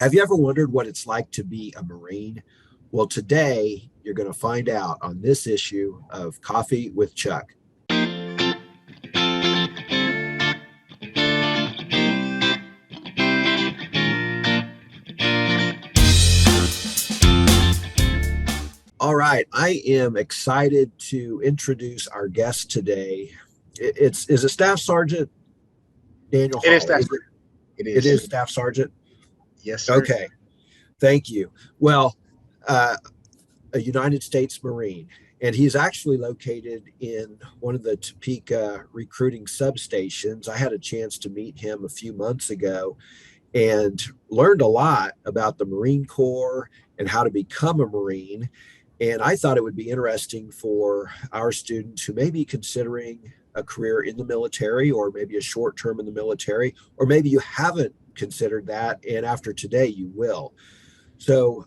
Have you ever wondered what it's like to be a Marine? Well, today you're going to find out on this issue of Coffee with Chuck. All right, I am excited to introduce our guest today. It's is it Staff Sergeant Daniel It is Holley? that. Is it? It It is. is Staff Sergeant. Yes, sir. Okay, thank you. Well, uh, a United States Marine, and he's actually located in one of the Topeka recruiting substations. I had a chance to meet him a few months ago and learned a lot about the Marine Corps and how to become a Marine. And I thought it would be interesting for our students who may be considering a career in the military or maybe a short term in the military, or maybe you haven't considered that. And after today, you will. So,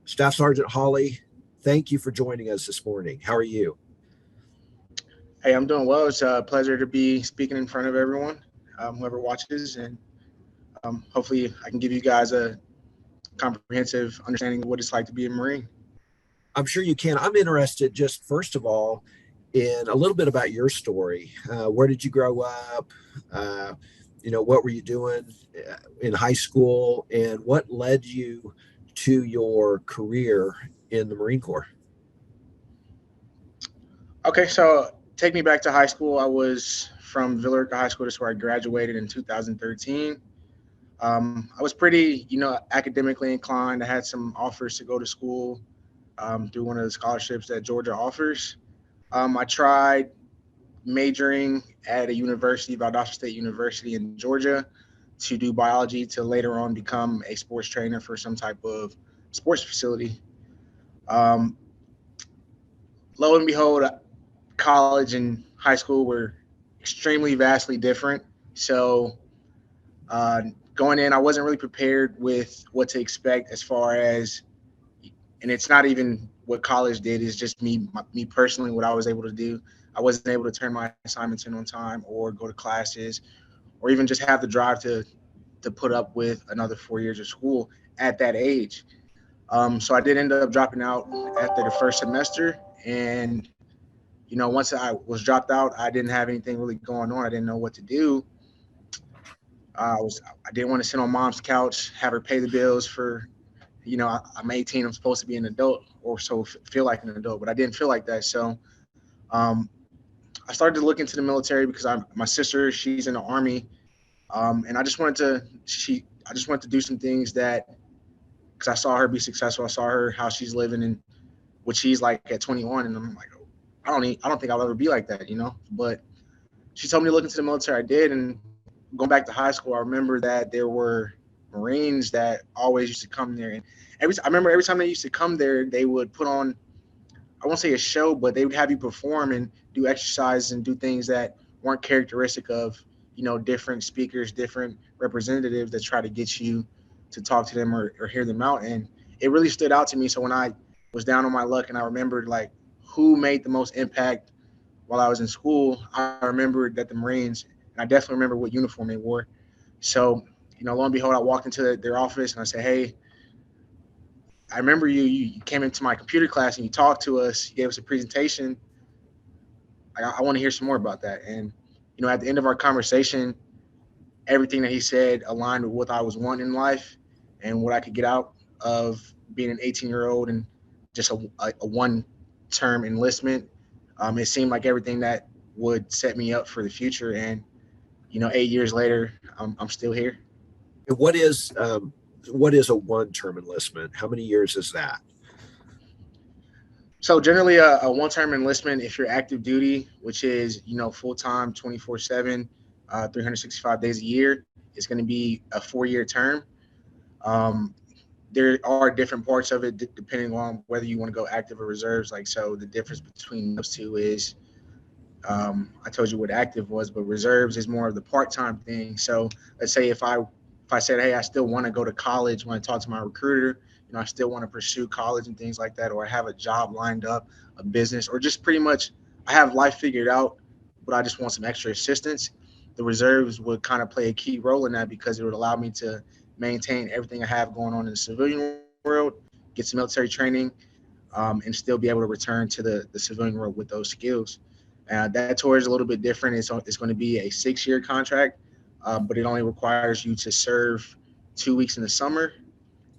Staff Sergeant Holley, thank you for joining us this morning. How are you? Hey, I'm doing well. It's a pleasure to be speaking in front of everyone, whoever watches, and hopefully I can give you guys a comprehensive understanding of what it's like to be a Marine. I'm sure you can. I'm interested, just first of all, in a little bit about your story. Where did you grow up? Uh, what were you doing in high school, and what led you to your career in the Marine Corps? Okay, so take me back to high school. I was from Villa High School. That's where I graduated in 2013. I was pretty, academically inclined. I had some offers to go to school through one of the scholarships that Georgia offers. I tried majoring at a university, Valdosta State University in Georgia, to do biology to later on become a sports trainer for some type of sports facility. Um, Lo and behold, college and high school were extremely vastly different. So uh, going in, I wasn't really prepared with what to expect as far as, and it's not even what college did. It's just me personally, what I was able to do. I wasn't able to turn my assignments in on time or go to classes or even just have the drive to put up with another 4 years of school at that age. So I did end up dropping out after the first semester, and once I was dropped out, I didn't have anything really going on. I didn't know what to do. I didn't want to sit on mom's couch, have her pay the bills for. I'm 18. I'm supposed to be an adult, or so feel like an adult, but I didn't feel like that. So um, I started to look into the military because my sister, she's in the army, and I just wanted to do some things that because I saw her be successful. I saw her how she's living and what she's like at 21, and I'm like, I don't think I'll ever be like that, But she told me to look into the military. I did, and going back to high school, I remember that there were Marines that always used to come there, and I remember every time they used to come there, they would put on I won't say a show, but they would have you perform and do exercises and do things that weren't characteristic of different speakers, different representatives that try to get you to talk to them or hear them out. And it really stood out to me. So when I was down on my luck and I remembered like who made the most impact while I was in school, I remembered that the Marines, and I definitely remember what uniform they wore. So, lo and behold, I walked into their office and I said, "Hey, I remember you came into my computer class and you talked to us. You gave us a presentation. I want to hear some more about that." And at the end of our conversation, everything that he said aligned with what I was wanting in life and what I could get out of being an 18-year-old and just a one-term enlistment. It seemed like everything that would set me up for the future. And 8 years later, I'm still here. And what is a one-term enlistment? How many years is that? So generally, a one-term enlistment, if you're active duty, which is full-time, 24/7, 365 days a year, is going to be a 4-year term. Um, there are different parts of it depending on whether you want to go active or reserves. Like so, the difference between those two is I told you what active was, but reserves is more of the part-time thing. So let's say if I said, hey, I still want to go to college when I talk to my recruiter, I still want to pursue college and things like that, or I have a job lined up, a business, or just pretty much I have life figured out, but I just want some extra assistance. The reserves would kind of play a key role in that because it would allow me to maintain everything I have going on in the civilian world, get some military training, and still be able to return to the civilian world with those skills. That tour is a little bit different. It's going to be a 6 year contract, but it only requires you to serve 2 weeks in the summer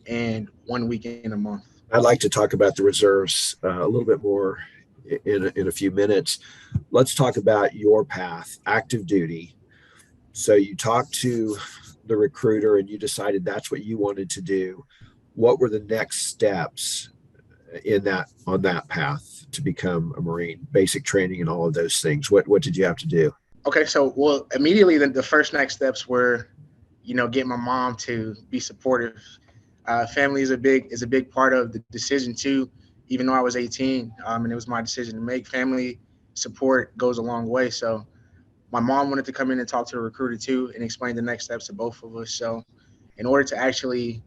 and 1 week in a month. I'd like to talk about the reserves a little bit more in a few minutes. Let's talk about your path, active duty. So you talked to the recruiter and you decided that's what you wanted to do. What were the next steps in that on that path to become a Marine? Basic training and all of those things. What did you have to do? Okay, so well, immediately the first next steps were, get my mom to be supportive. Family is a big part of the decision too. Even though I was 18, and it was my decision to make, family support goes a long way. So my mom wanted to come in and talk to the recruiter too and explain the next steps to both of us. So in order to actually,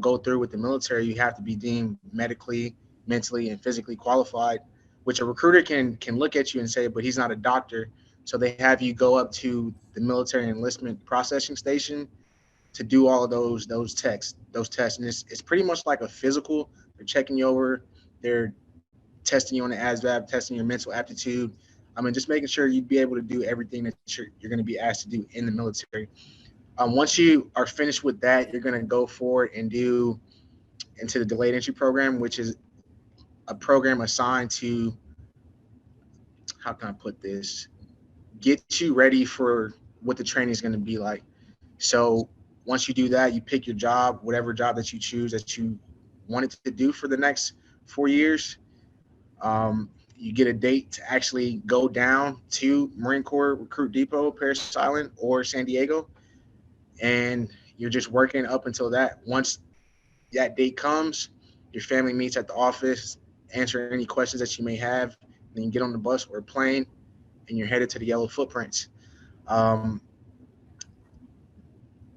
go through with the military, you have to be deemed medically, mentally, and physically qualified, which a recruiter can look at you and say, but he's not a doctor. So they have you go up to the military enlistment processing station to do all of those tests, and it's pretty much like a physical. They're checking you over, they're testing you on the ASVAB, testing your mental aptitude. I mean, just making sure you'd be able to do everything that you're going to be asked to do in the military. Once you are finished with that, you're going to go forward and do into the delayed entry program, which is a program assigned to, how can I put this, get you ready for what the training is going to be like. So once you do that, you pick your job, whatever job that you choose that you wanted to do for the next 4 years. You get a date to actually go down to Marine Corps Recruit Depot, Parris Island, or San Diego, and you're just working up until that. Once that date comes, your family meets at the office, answer any questions that you may have, and then you get on the bus or plane, and you're headed to the Yellow Footprints. Um,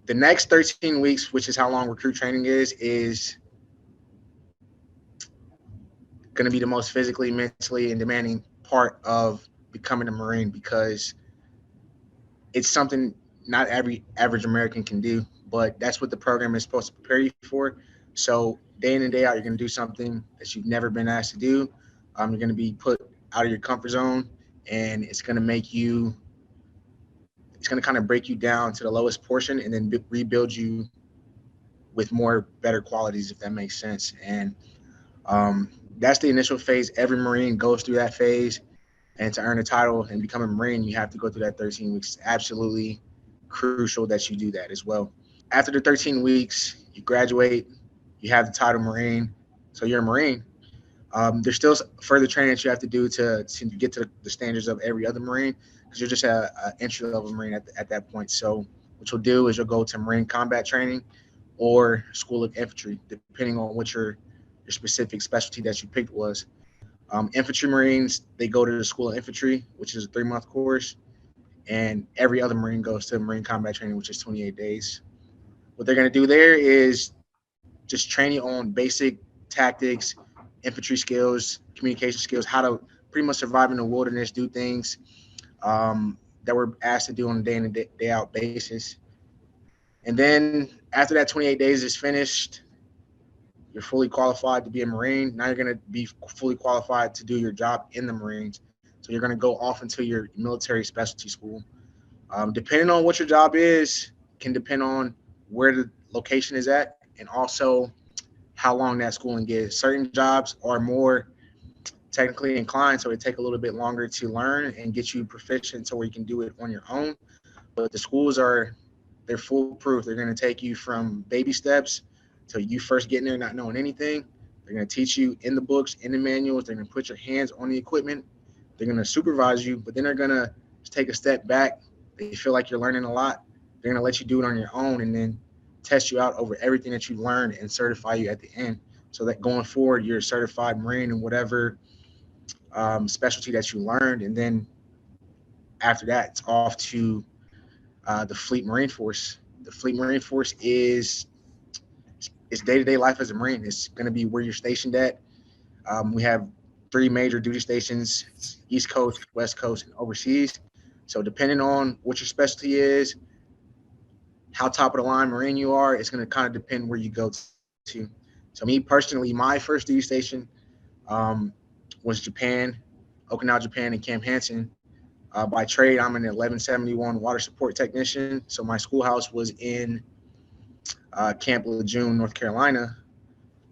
the next 13 weeks, which is how long recruit training is going to be the most physically, mentally, and demanding part of becoming a Marine, because it's something not every average American can do, but that's what the program is supposed to prepare you for. So day in and day out, you're going to do something that you've never been asked to do. You're going to be put out of your comfort zone, and it's going to kind of break you down to the lowest portion, and then rebuild you with more better qualities, if that makes sense. And um, that's the initial phase. Every Marine goes through that phase, and to earn a title and become a Marine, you have to go through that 13 weeks. It's absolutely crucial that you do that as well. After the 13 weeks, you graduate, you have the title Marine, so you're a Marine. There's still further training that you have to do to get to the standards of every other Marine, because you're just a entry level Marine at that point. So what you'll do is you'll go to Marine combat training or School of Infantry, depending on what your specific specialty that you picked was. Infantry Marines, they go to the School of Infantry, which is a 3 month course, and every other Marine goes to Marine combat training, which is 28 days. What they're going to do there is just train you on basic tactics, infantry skills, communication skills, how to pretty much survive in the wilderness, do things that we're asked to do on a day in and day out basis. And then after that 28 days is finished, you're fully qualified to be a Marine. Now you're going to be fully qualified to do your job in the Marines. So you're going to go off into your military specialty school. Depending on what your job is, can depend on where the location is at, and also how long that schooling is. Certain jobs are more technically inclined, so it take a little bit longer to learn and get you proficient to where you can do it on your own. But the schools they're foolproof. They're going to take you from baby steps to you first getting there not knowing anything. They're going to teach you in the books, in the manuals. They're going to put your hands on the equipment. They're going to supervise you, but then they're going to take a step back. They feel like you're learning a lot. They're going to let you do it on your own, and then test you out over everything that you learned and certify you at the end. So that going forward, you're a certified Marine in whatever specialty that you learned. And then after that, it's off to the Fleet Marine Force. The Fleet Marine Force is it's day-to-day life as a Marine. It's going to be where you're stationed at. We have three major duty stations: East Coast, West Coast, and overseas. So depending on what your specialty is, how top of the line Marine you are, it's going to kind of depend where you go to. So me personally, my first duty station um, was Japan, Okinawa, Japan, and Camp Hansen. By trade, I'm an 1171 water support technician. So my schoolhouse was in Camp Lejeune, North Carolina.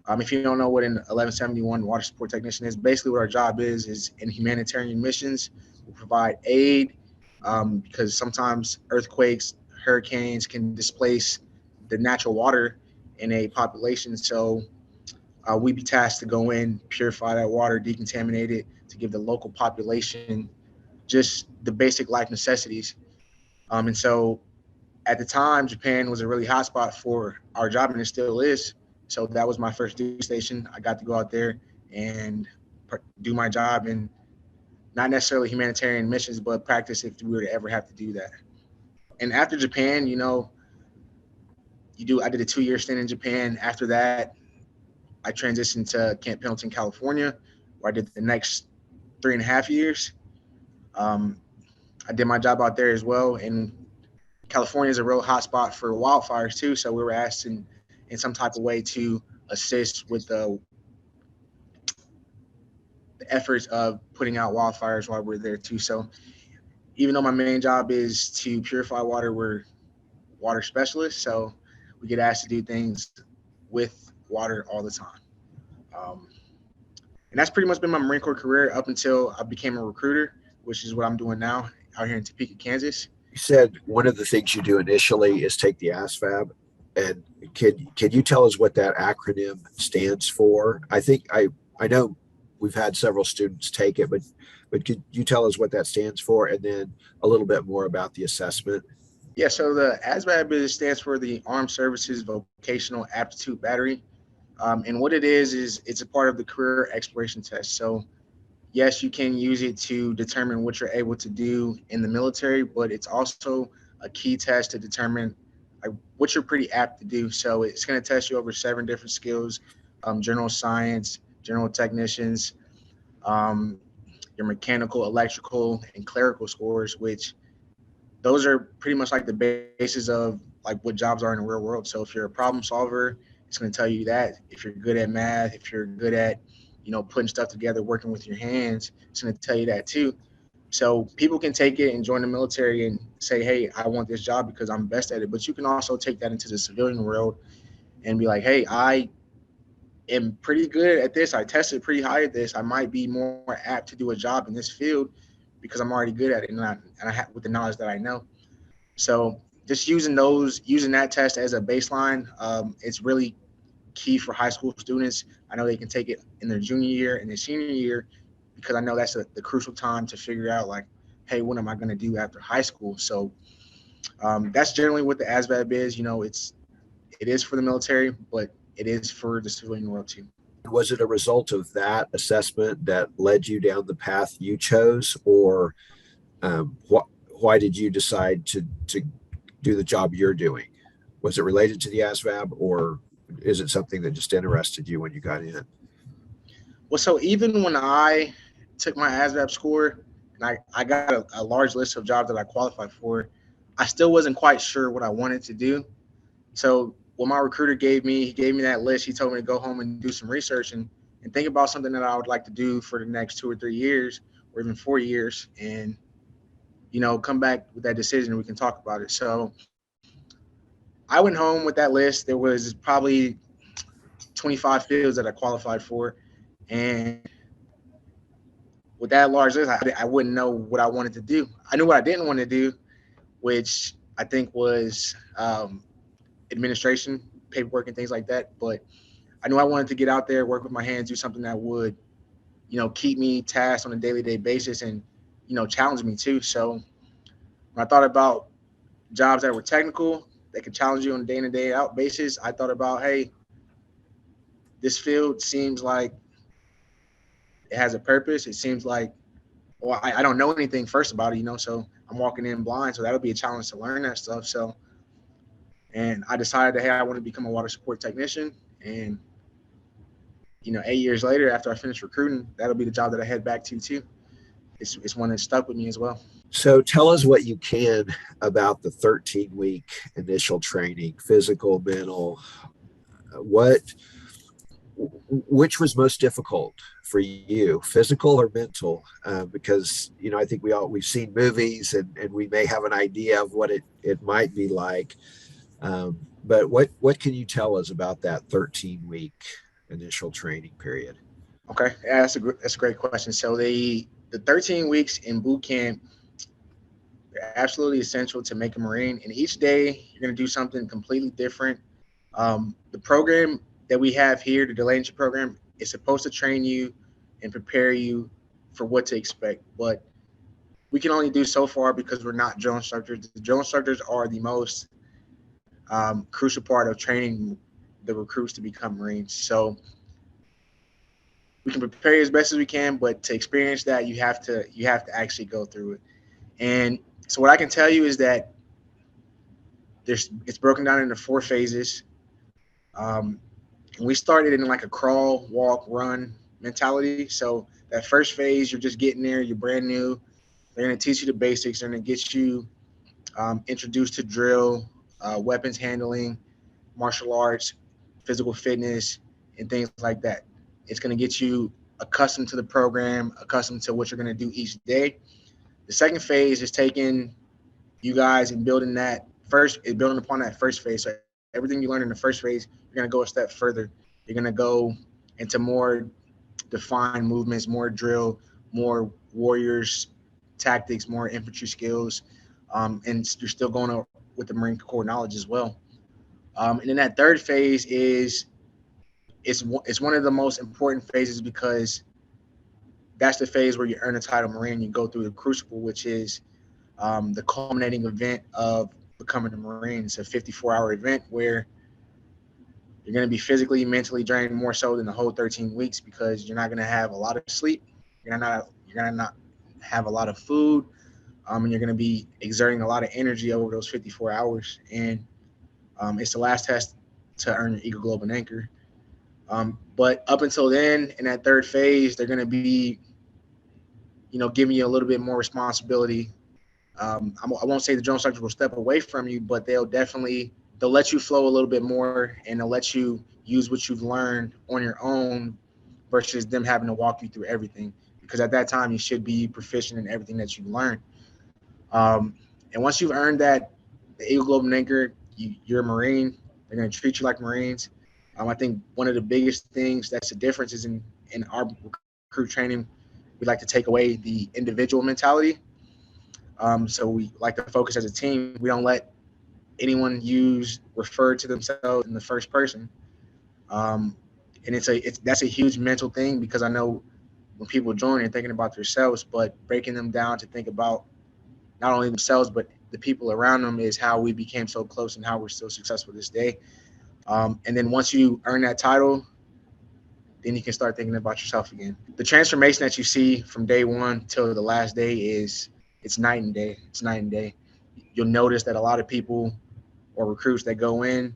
If you don't know what an 1171 water support technician is, basically what our job is in humanitarian missions, we provide aid because sometimes earthquakes, hurricanes can displace the natural water in a population. So we'd be tasked to go in, purify that water, decontaminate it, to give the local population just the basic life necessities. And so at the time, Japan was a really hot spot for our job, and it still is. So that was my first duty station. I got to go out there and do my job, and not necessarily humanitarian missions, but practice if we were to ever have to do that. And after Japan, I did a 2 year stint in Japan. After that, I transitioned to Camp Pendleton, California, where I did the next 3.5 years. Um, I did my job out there as well, and California is a real hot spot for wildfires too. So we were asked in some type of way to assist with the efforts of putting out wildfires while we're there too. So even though my main job is to purify water, we're water specialists. So we get asked to do things with water all the time. Um, and that's pretty much been my Marine Corps career up until I became a recruiter, which is what I'm doing now out here in Topeka, Kansas. You said one of the things you do initially is take the ASVAB, and can you tell us what that acronym stands for? I know we've had several students take it, but could you tell us what that stands for, and then a little bit more about the assessment? Yeah, so the ASVAB stands for the Armed Services Vocational Aptitude Battery. And what it is it's a part of the career exploration test. So yes, you can use it to determine what you're able to do in the military, but it's also a key test to determine like what you're pretty apt to do. So it's going to test you over 7 different skills: general science, general technicians, um, your mechanical, electrical, and clerical scores, which those are pretty much like the basis of like what jobs are in the real world. So if you're a problem solver, it's going to tell you that. If you're good at math, if you're good at putting stuff together, working with your hands, it's going to tell you that too. So people can take it and join the military and say, hey, I want this job because I'm best at it. But you can also take that into the civilian world and be like, hey, I am pretty good at this. I tested pretty high at this. I might be more apt to do a job in this field because I'm already good at it, and I have with the knowledge that I know. So just using that test as a baseline, it's really key for high school students. I know they can take it in their junior year and their senior year because I know that's the crucial time to figure out like, hey, what am I going to do after high school? So that's generally what the ASVAB is. It is for the military, but it is for the civilian world too. Was it a result of that assessment that led you down the path you chose, or why did you decide to do the job you're doing? Was it related to the ASVAB, or is it something that just interested you when you got in? Well, so even when I took my ASVAB score and I got a large list of jobs that I qualified for, I still wasn't quite sure what I wanted to do. So what my recruiter he gave me that list. He told me to go home and do some research and think about something that I would like to do for the next 2 or 3 years or even 4 years, and come back with that decision and we can talk about it. So I went home with that list. There was probably 25 fields that I qualified for, and with that large list, I wouldn't know what I wanted to do. I knew what I didn't want to do, which I think was administration, paperwork, and things like that. But I knew I wanted to get out there, work with my hands, do something that would, keep me tasked on a daily day basis and, challenge me too. So when I thought about jobs that were technical, that could challenge you on a day in and day out basis, I thought about, hey, this field seems like it has a purpose. It seems like, well, I don't know anything first about it, so I'm walking in blind. So that'll be a challenge to learn that stuff. So, and I decided that, hey, I want to become a water support technician. And, 8 years later, after I finish recruiting, that'll be the job that I head back to too. It's one that stuck with me as well. So tell us what you can about the 13-week initial training, physical, mental. What, which was most difficult for you, physical or mental? Because I think we've seen movies and we may have an idea of what it might be like. But what can you tell us about that 13-week initial training period? Okay, yeah, that's a great question. So the 13 weeks in boot camp are absolutely essential to make a Marine, and each day you're going to do something completely different. The program that we have here, the delay entry program, is supposed to train you and prepare you for what to expect, but we can only do so far because we're not drill instructors. The drill instructors are the most crucial part of training the recruits to become Marines. So we can prepare you as best as we can, but to experience that, you have to actually go through it. And so what I can tell you is that it's broken down into four phases. Um, and we started in like a crawl, walk, run mentality. So that first phase, you're just getting there, you're brand new. They're going to teach you the basics. They're going to get you introduced to drill, weapons handling, martial arts, physical fitness, and things like that. It's going to get you accustomed to the program, accustomed to what you're going to do each day. The second phase is taking you guys and building upon that first phase. So everything you learn in the first phase, you're going to go a step further. You're going to go into more defined movements, more drill, more warriors tactics, more infantry skills, and you're still going with the Marine Corps knowledge as well. And then that third phase it's one of the most important phases because that's the phase where you earn a title Marine. You go through the crucible, which is the culminating event of becoming a Marine. It's a 54-hour event where you're going to be physically, mentally drained more so than the whole 13 weeks because you're not going to have a lot of sleep. You're going to not have a lot of food, and you're going to be exerting a lot of energy over those 54 hours. And it's the last test to earn your Eagle Globe and Anchor. But up until then, in that third phase, they're going to be, giving you a little bit more responsibility. I won't say the drone instructors will step away from you, but they'll let you flow a little bit more, and they'll let you use what you've learned on your own versus them having to walk you through everything. Because at that time, you should be proficient in everything that you've learned. Um, and once you've earned that, the Eagle Globe and Anchor, you're a Marine. They're going to treat you like Marines. I think one of the biggest things that's the difference is in our recruit training, we like to take away the individual mentality. So we like to focus as a team. We don't let anyone refer to themselves in the first person. Um, and that's a huge mental thing because I know when people join, they're thinking about themselves, but breaking them down to think about not only themselves but the people around them is how we became so close and how we're still successful this day. And then once you earn that title, then you can start thinking about yourself again. The transformation that you see from day one till the last day it's night and day. It's night and day. You'll notice that a lot of people or recruits that go in,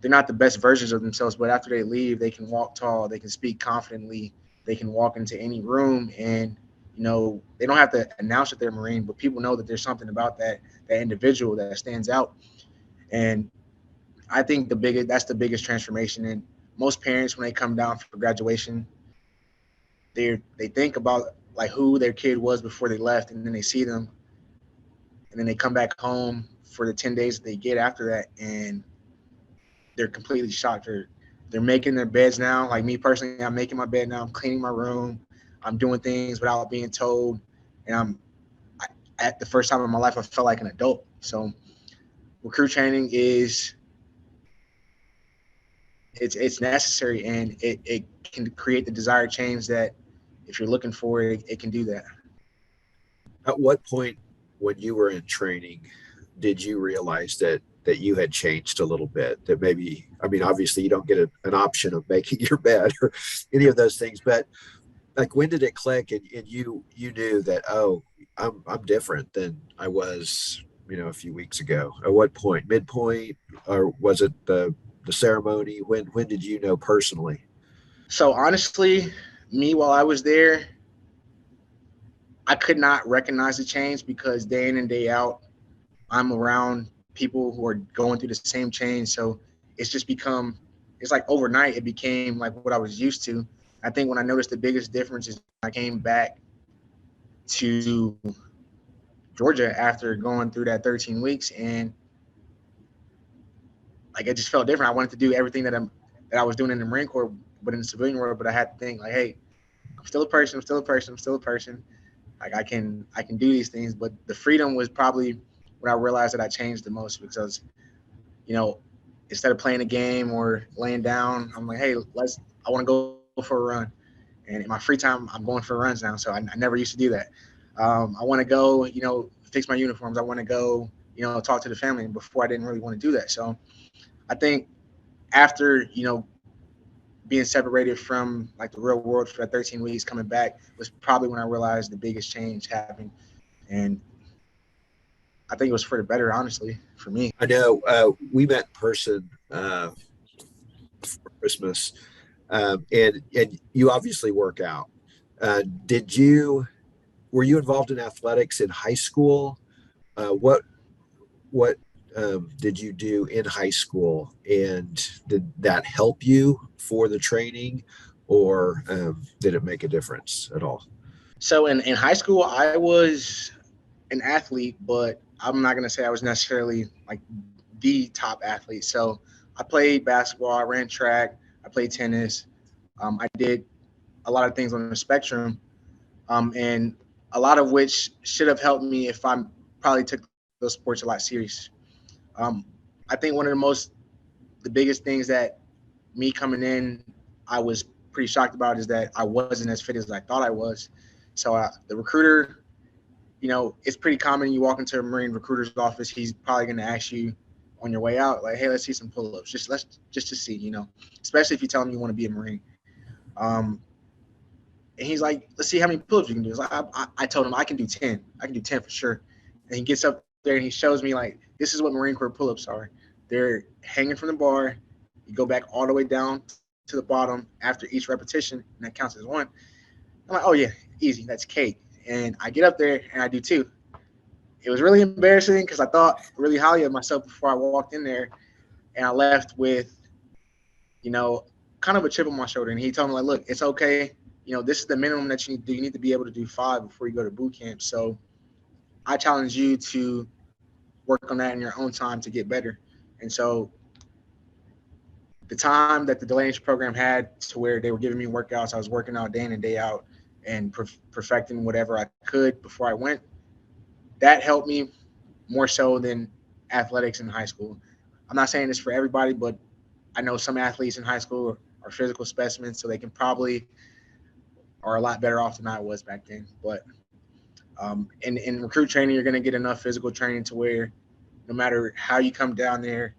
they're not the best versions of themselves, but after they leave, they can walk tall, they can speak confidently, they can walk into any room and they don't have to announce that they're Marine, but people know that there's something about that individual that stands out. And I think that's the biggest transformation. And most parents, when they come down for graduation, they think about like who their kid was before they left, and then they see them, and then they come back home for the 10 days that they get after that, and they're completely shocked. They're making their beds now. Like me personally, I'm making my bed now. I'm cleaning my room. I'm doing things without being told, and at the first time in my life, I felt like an adult. So recruit training it's necessary, and it can create the desired change that if you're looking for it, it can do that. At what point when you were in training did you realize that you had changed a little bit? That maybe, I mean, obviously you don't get an option of making your bed or any of those things, but like when did it click and you knew that, oh, I'm different than I was, a few weeks ago? At what point? Midpoint, or was it the ceremony? When did you know personally? So honestly, me while I was there, I could not recognize the change because day in and day out, I'm around people who are going through the same change. So it's just become, it's like overnight, it became like what I was used to. I think when I noticed the biggest difference is I came back to Georgia after going through that 13 weeks, and like it just felt different. I wanted to do everything that I was doing in the Marine Corps, but in the civilian world. But I had to think like, hey, I'm still a person. I'm still a person. I'm still a person. Like I can do these things. But the freedom was probably when I realized that I changed the most because you know instead of playing a game or laying down, I'm like, hey, I want to go for a run. And in my free time, I'm going for runs now. So I never used to do that. I want to go, fix my uniforms. I want to go, talk to the family. And before I didn't really want to do that. So I think after, being separated from like the real world for that 13 weeks coming back was probably when I realized the biggest change happened. And I think it was for the better, honestly, for me. I know we met in person for Christmas, and you obviously work out. Did you were you involved in athletics in high school? What did you do in high school, and did that help you for the training, or did it make a difference at all? So in high school, I was an athlete, but I'm not going to say I was necessarily like the top athlete. So I played basketball, I ran track, I played tennis. I did a lot of things on the spectrum, and a lot of which should have helped me if I probably took those sports a lot serious. Um, I think one of the biggest things that me coming in, I was pretty shocked about is that I wasn't as fit as I thought I was. So the recruiter, it's pretty common. You walk into a Marine recruiter's office, he's probably going to ask you on your way out, like, "Hey, let's see some pull-ups, just to see, especially if you tell him you want to be a Marine." Um, and he's like, "Let's see how many pull-ups you can do." It's like, I told him I can do 10. I can do 10 for sure. And he gets up there and he shows me like, this is what Marine Corps pull-ups are. They're hanging from the bar. You go back all the way down to the bottom after each repetition, and that counts as one. I'm like, oh yeah, easy. That's cake. And I get up there and I do two. It was really embarrassing because I thought really highly of myself before I walked in there, and I left with, you know, kind of a chip on my shoulder. And he told me like, look, it's okay. This is the minimum that you need to do. You need to be able to do five before you go to boot camp. So I challenge you to work on that in your own time to get better. And so the time that the Delaney program had to where they were giving me workouts, I was working out day in and day out and perfecting whatever I could before I went. That helped me more so than athletics in high school. I'm not saying this for everybody, but I know some athletes in high school are physical specimens, so they can probably are a lot better off than I was back then. But in recruit training, you're going to get enough physical training to where no matter how you come down there,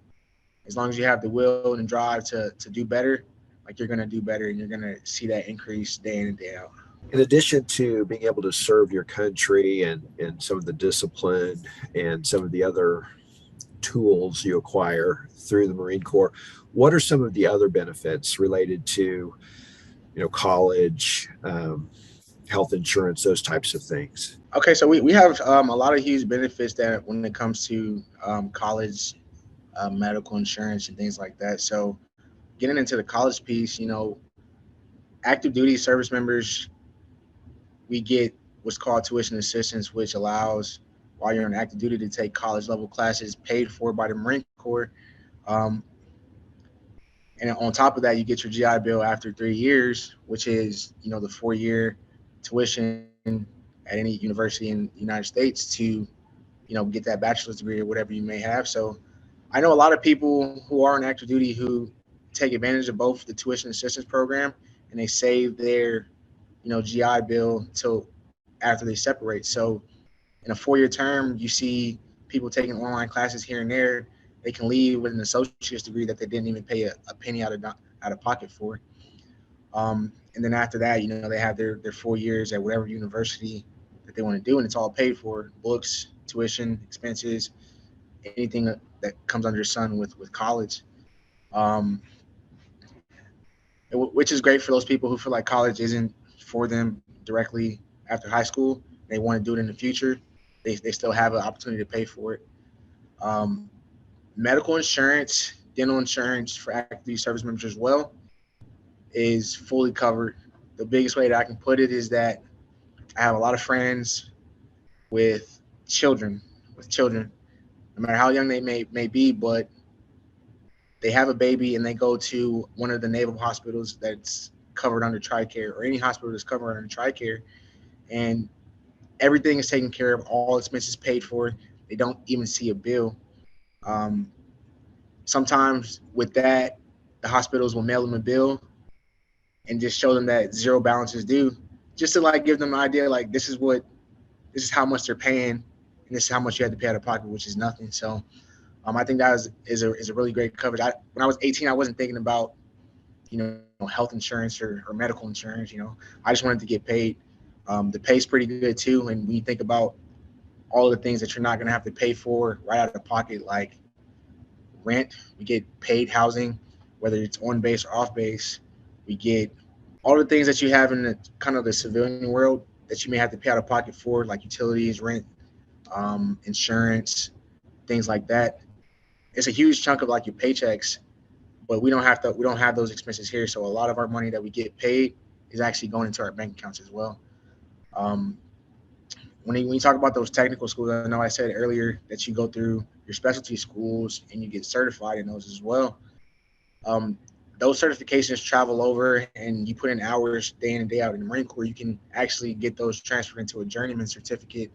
as long as you have the will and drive to do better, like you're going to do better and you're going to see that increase day in and day out. In addition to being able to serve your country and some of the discipline and some of the other tools you acquire through the Marine Corps, what are some of the other benefits related to college, health insurance, those types of things? Okay, so we have a lot of huge benefits that when it comes to college medical insurance and things like that. So getting into the college piece, active duty service members, we get what's called tuition assistance, which allows while you're on active duty to take college level classes paid for by the Marine Corps. Um, and on top of that, you get your GI Bill after 3 years, which is the 4 year tuition at any university in the United States to get that bachelor's degree or whatever you may have. So I know a lot of people who are on active duty who take advantage of both the tuition assistance program and they save their GI Bill till after they separate. So in a 4 year term, you see people taking online classes here and there. They can leave with an associate's degree that they didn't even pay a penny out of pocket for. And then after that, they have their 4 years at whatever university that they want to do, and it's all paid for: books, tuition, expenses, anything that comes under the sun with college. Um, which is great for those people who feel like college isn't for them directly after high school. they want to do it in the future, they still have an opportunity to pay for it. Um, Medical insurance, dental insurance for active duty service members as well is fully covered. The biggest way that I can put it is that I have a lot of friends with children, with children, no matter how young they may be, but they have a baby and they go to one of the naval hospitals that's covered under TRICARE or any hospital that's covered under TRICARE, and everything is taken care of, all expenses paid for. They don't even see a bill. Um, Sometimes with that, the hospitals will mail them a bill and just show them that zero balance is due, just to like give them an idea like this is how much they're paying, and this is how much you have to pay out of pocket, which is nothing. So I think that is a really great coverage. When I was 18, I wasn't thinking about health insurance or medical insurance. I just wanted to get paid. The pay's pretty good too, and when you think about all the things that you're not going to have to pay for right out of pocket, like rent, we get paid housing, whether it's on base or off base. We get all the things that you have in the kind of the civilian world that you may have to pay out of pocket for, like utilities, rent, insurance, things like that. It's a huge chunk of like your paychecks, but we don't have those expenses here. So a lot of our money that we get paid is actually going into our bank accounts as well. Um, when you talk about those technical schools, I know I said earlier that you go through your specialty schools and you get certified in those as well. Um, those certifications travel over and you put in hours day in and day out in the Marine Corps. You can actually get those transferred into a journeyman certificate,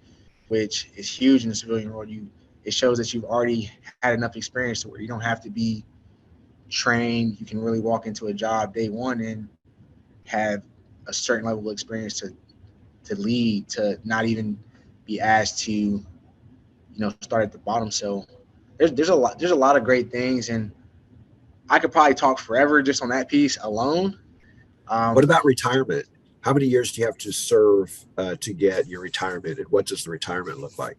which is huge in the civilian world. It shows that you've already had enough experience to where you don't have to be trained. You can really walk into a job day one and have a certain level of experience to lead, to not even be asked to start at the bottom. So there's a lot of great things, and I could probably talk forever just on that piece alone. What Um, about retirement? How many years do you have to serve to get your retirement, and what does the retirement look like?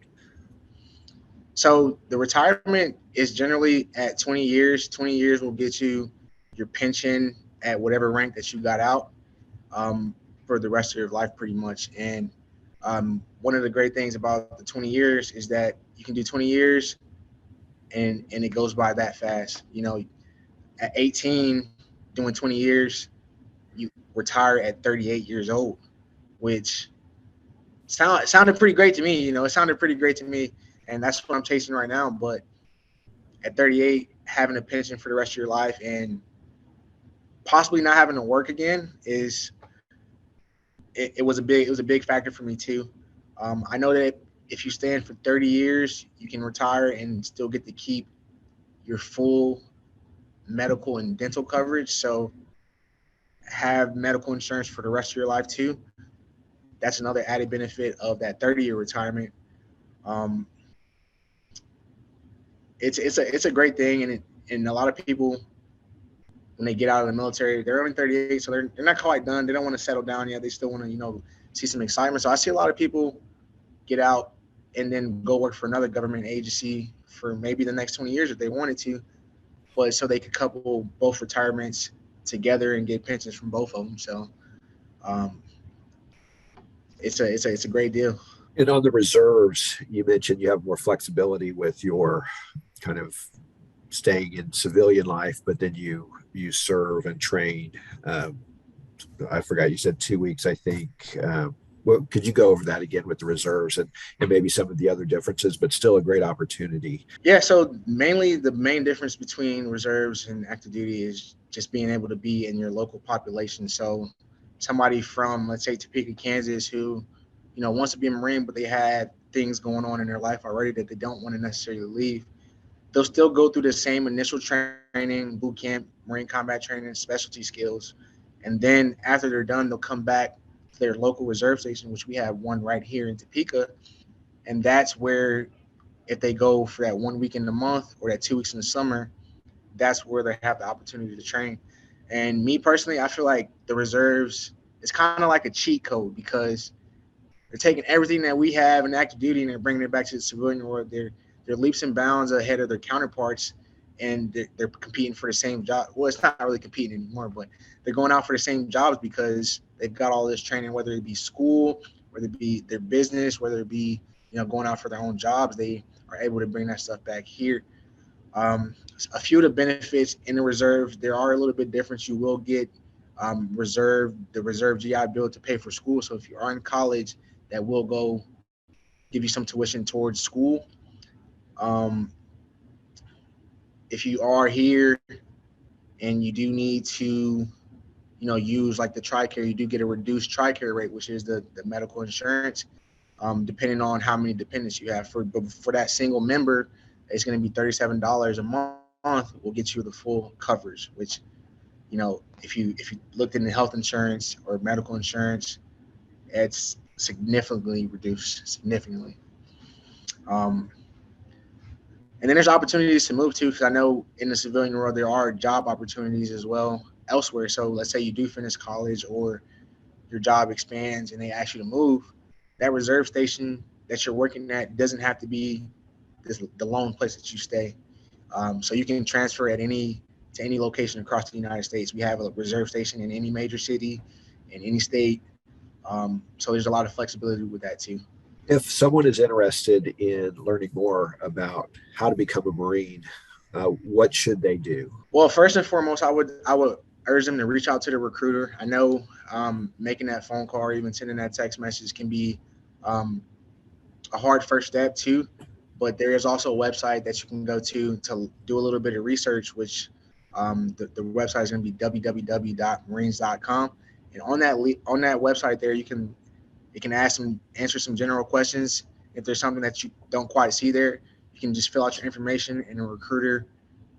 so the retirement is generally at 20 years. 20 years will get you your pension at whatever rank that you got out, um, for the rest of your life, pretty much. And one of the great things about the 20 years is that you can do 20 years and it goes by that fast. At 18, doing 20 years, you retire at 38 years old, which sounded pretty great to me. It sounded pretty great to me, and that's what I'm chasing right now. But at 38, having a pension for the rest of your life and possibly not having to work again it was a big factor for me too. I know that if you stand for 30 years, you can retire and still get to keep your full medical and dental coverage. So have medical insurance for the rest of your life too. That's another added benefit of that 30-year retirement. Um, it's a great thing, and a lot of people when they get out of the military, they're only 38, so they're not quite done. They don't want to settle down yet. They still want to see some excitement. So I see a lot of people get out and then go work for another government agency for maybe the next 20 years if they wanted to, but so they could couple both retirements together and get pensions from both of them. So um, it's a great deal. And on the reserves, you mentioned you have more flexibility with your kind of staying in civilian life, but then you serve and train. Um, I forgot you said 2 weeks, I think. Well, could you go over that again with the reserves and maybe some of the other differences, but still a great opportunity? Yeah, so mainly the main difference between reserves and active duty is just being able to be in your local population. So somebody from, let's say, Topeka, Kansas, who wants to be a Marine, but they had things going on in their life already that they don't want to necessarily leave, they'll still go through the same initial training, boot camp, Marine combat training, specialty skills, and then after they're done, they'll come back to their local reserve station, which we have one right here in Topeka, and that's where if they go for that 1 week in the month or that 2 weeks in the summer, that's where they have the opportunity to train. And me personally, I feel like the reserves is kind of like a cheat code because they're taking everything that we have in active duty and they're bringing it back to the civilian world. They're leaps and bounds ahead of their counterparts, and they're competing for the same job. Well, it's not really competing anymore, but they're going out for the same jobs because they've got all this training, whether it be school whether it be their business, whether it be going out for their own jobs, they are able to bring that stuff back here. Um, a few of the benefits in the reserve, there are a little bit different. You will get the reserve GI Bill to pay for school. So if you are in college, that will go give you some tuition towards school. Um, if you are here and you do need to, use like the TRICARE, you do get a reduced TRICARE rate, which is the medical insurance, depending on how many dependents you have. For that single member, it's going to be $37 a month. Will get you the full coverage, which if you looked into health insurance or medical insurance, it's significantly reduced, significantly. Um, and then there's opportunities to move to, because I know in the civilian world there are job opportunities as well elsewhere. So let's say you do finish college or your job expands and they ask you to move, that reserve station that you're working at doesn't have to be the lone place that you stay. So you can transfer to any location across the United States. We have a reserve station in any major city, in any state. So there's a lot of flexibility with that too. If someone is interested in learning more about how to become a Marine, what should they do? Well, first and foremost, I would urge them to reach out to the recruiter. I know making that phone call or even sending that text message can be um, a hard first step too, but there is also a website that you can go to do a little bit of research, which the website is going to be www.marines.com. And on that website there, you can answer some general questions. If there's something that you don't quite see there, you can just fill out your information, and a recruiter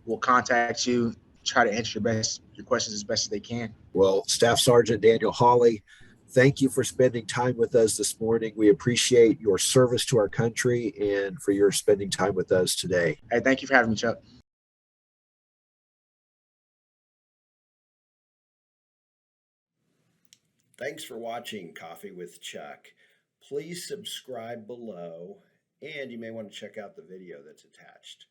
will contact you, try to answer your questions as best as they can. Well, Staff Sergeant Daniel Holley, thank you for spending time with us this morning. We appreciate your service to our country and for your spending time with us today. Hey, thank you for having me, Chuck. Thanks for watching Coffee with Chuck. Please subscribe below, and you may want to check out the video that's attached.